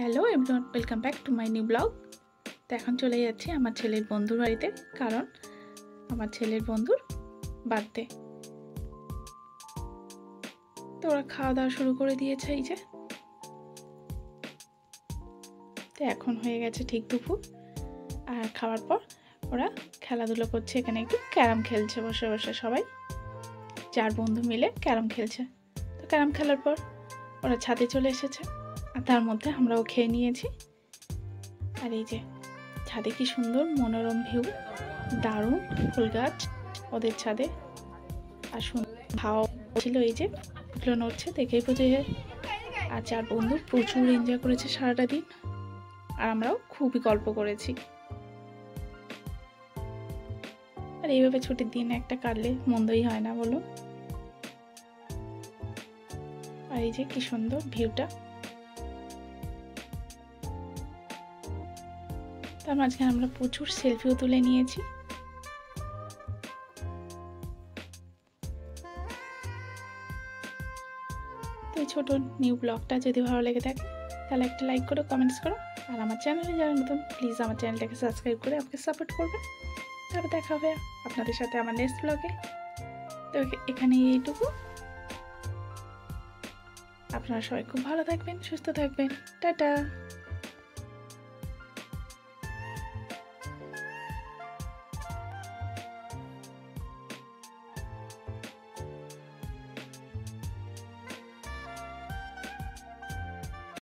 Hello everyone, welcome back to my new blog. তো এখন চলে যাচ্ছি আমার ছেলের বন্ধুর বাড়িতে, কারণ আমার ছেলের বন্ধুর বার্থডে। তো ওরা খাওয়া দাওয়া শুরু করে দিয়েছে। এই যে তো এখন হয়ে গেছে ঠিক দুপুর, আর খাওয়ার পর ওরা খেলাধুলো করছে। এখানে একটু ক্যারাম খেলছে বসে বসে, সবাই 4 বন্ধু মিলে ক্যারাম খেলছে। তো ক্যারাম খেলার পর ওরা ছাদে চলে এসেছে, আর তার মধ্যে আমরাও খেয়ে নিয়েছি। আর এই যে ছাদে কি সুন্দর মনোরম ভিউ, দারুণ ফুল গাছ ওদের ছাদে, আর সুন্দর হাওয়া ছিল। এই যে ফুটলো নড়ছে, দেখেই বোঝা যায়। আর 4 বন্ধু প্রচুর এনজয় করেছে সারাটা দিন, আর আমরাও খুবই গল্প করেছি। আর এইভাবে ছুটির দিন একটা কাটলে মন্দই হয় না, বলো। আর এই যে কি সুন্দর ভিউটা। তার মাঝখানে আমরা প্রচুর সেলফিও তুলে নিয়েছি। তো এই ছোট নিউ ব্লগটা যদি ভালো লেগে থাকে তাহলে একটা লাইক করো, কমেন্টস করো, আর আমার চ্যানেলে যারা নতুন প্লিজ আমার চ্যানেলটাকে সাবস্ক্রাইব করে আমাকে সাপোর্ট করবে। তারপর দেখা হবে আপনাদের সাথে আমার নেক্সট ব্লগে। তো এখানে এইটুকু। আপনারা সবাই খুব ভালো থাকবেন, সুস্থ থাকবেন। টাটা।